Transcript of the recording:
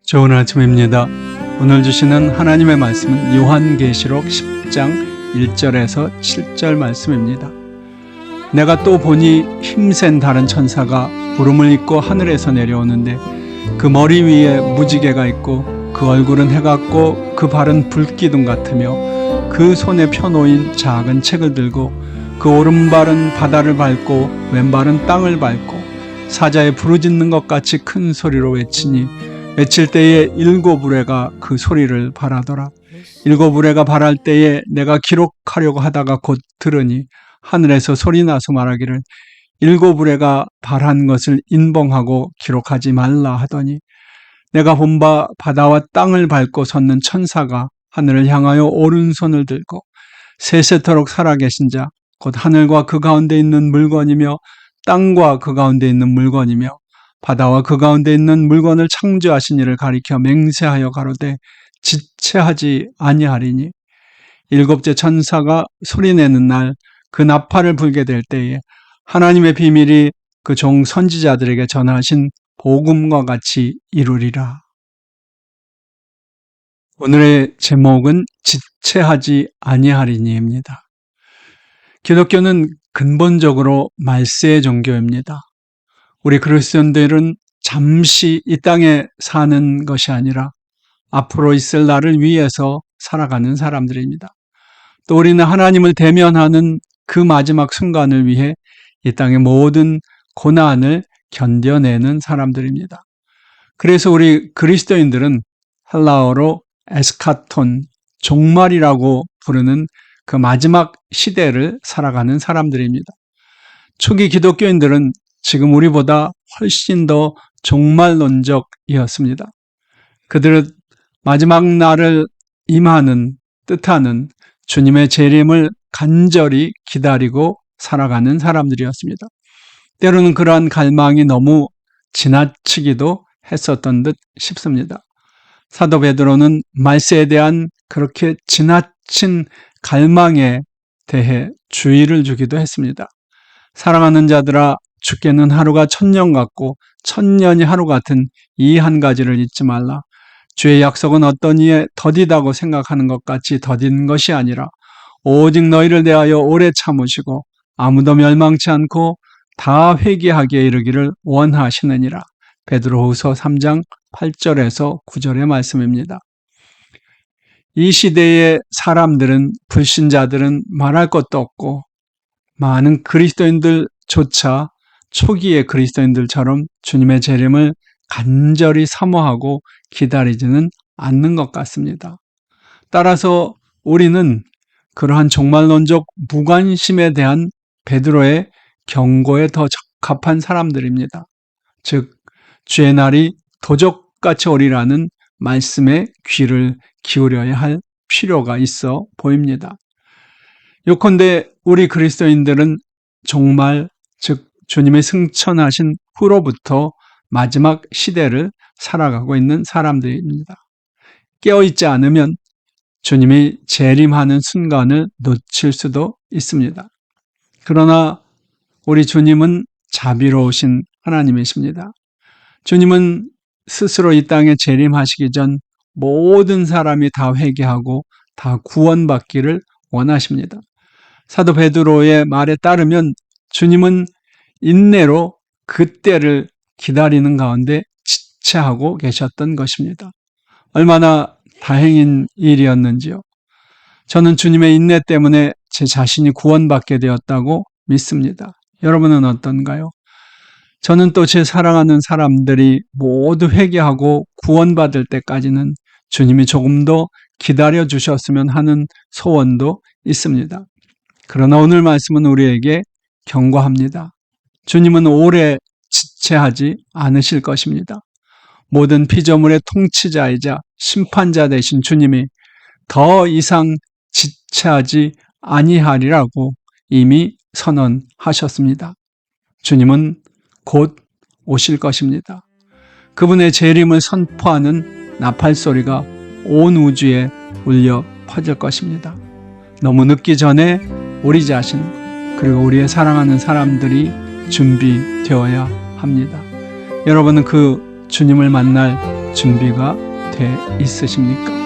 좋은 아침입니다. 오늘 주시는 하나님의 말씀은 요한계시록 10장 1절에서 7절 말씀입니다. 내가 또 보니 힘센 다른 천사가 구름을 입고 하늘에서 내려오는데 그 머리 위에 무지개가 있고 그 얼굴은 해 같고 그 발은 불기둥 같으며 그 손에 펴놓인 작은 책을 들고 그 오른발은 바다를 밟고 왼발은 땅을 밟고 사자에 부르짖는 것 같이 큰 소리로 외치니 외칠 때에 일곱 우레가 그 소리를 발하더라. 일곱 우레가 발할 때에 내가 기록하려고 하다가 곧 들으니 하늘에서 소리 나서 말하기를 일곱 우레가 발한 것을 인봉하고 기록하지 말라 하더니 내가 본 바 바다와 땅을 밟고 섰는 천사가 하늘을 향하여 오른손을 들고 세세토록 살아계신 자 곧 하늘과 그 가운데 있는 물건이며 땅과 그 가운데 있는 물건이며 바다와 그 가운데 있는 물건을 창조하신 이를 가리켜 맹세하여 가로되 지체하지 아니하리니 일곱째 천사가 소리내는 날 그 나팔을 불게 될 때에 하나님의 비밀이 그 종 선지자들에게 전하신 복음과 같이 이루리라. 오늘의 제목은 지체하지 아니하리니입니다. 기독교는 근본적으로 말세 종교입니다. 우리 그리스도인들은 잠시 이 땅에 사는 것이 아니라 앞으로 있을 날을 위해서 살아가는 사람들입니다. 또 우리는 하나님을 대면하는 그 마지막 순간을 위해 이 땅의 모든 고난을 견뎌내는 사람들입니다. 그래서 우리 그리스도인들은 헬라어로 에스카톤, 종말이라고 부르는 그 마지막 시대를 살아가는 사람들입니다. 초기 기독교인들은 지금 우리보다 훨씬 더 종말론적이었습니다. 그들은 마지막 날을 임하는 뜻하는 주님의 재림을 간절히 기다리고 살아가는 사람들이었습니다. 때로는 그러한 갈망이 너무 지나치기도 했었던 듯 싶습니다. 사도 베드로는 말세에 대한 그렇게 지나친 갈망에 대해 주의를 주기도 했습니다. 사랑하는 자들아, 죽게는 하루가 1000년 같고 1000년이 하루 같은 이 한 가지를 잊지 말라. 주의 약속은 어떤 이에 더디다고 생각하는 것 같이 더딘 것이 아니라 오직 너희를 대하여 오래 참으시고 아무도 멸망치 않고 다 회개하기에 이르기를 원하시느니라. 베드로후서 3장 8절에서 9절의 말씀입니다. 이 시대의 사람들은, 불신자들은 말할 것도 없고 많은 그리스도인들조차 초기의 그리스도인들처럼 주님의 재림을 간절히 사모하고 기다리지는 않는 것 같습니다. 따라서 우리는 그러한 종말론적 무관심에 대한 베드로의 경고에 더 적합한 사람들입니다. 즉, 주의 날이 도적같이 오리라는 말씀에 귀를 기울여야 할 필요가 있어 보입니다. 요컨대 우리 그리스도인들은 종말, 즉 주님의 승천하신 후로부터 마지막 시대를 살아가고 있는 사람들입니다. 깨어있지 않으면 주님이 재림하는 순간을 놓칠 수도 있습니다. 그러나 우리 주님은 자비로우신 하나님이십니다. 주님은 스스로 이 땅에 재림하시기 전 모든 사람이 다 회개하고 다 구원받기를 원하십니다. 사도 베드로의 말에 따르면 주님은 인내로 그때를 기다리는 가운데 지체하고 계셨던 것입니다. 얼마나 다행인 일이었는지요. 저는 주님의 인내 때문에 제 자신이 구원받게 되었다고 믿습니다. 여러분은 어떤가요? 저는 또 제 사랑하는 사람들이 모두 회개하고 구원받을 때까지는 주님이 조금 더 기다려 주셨으면 하는 소원도 있습니다. 그러나 오늘 말씀은 우리에게 경고합니다. 주님은 오래 지체하지 않으실 것입니다. 모든 피조물의 통치자이자 심판자 되신 주님이 더 이상 지체하지 아니하리라고 이미 선언하셨습니다. 주님은 곧 오실 것입니다. 그분의 재림을 선포하는 나팔소리가 온 우주에 울려 퍼질 것입니다. 너무 늦기 전에 우리 자신, 그리고 우리의 사랑하는 사람들이 준비되어야 합니다. 여러분은 그 주님을 만날 준비가 돼 있으십니까?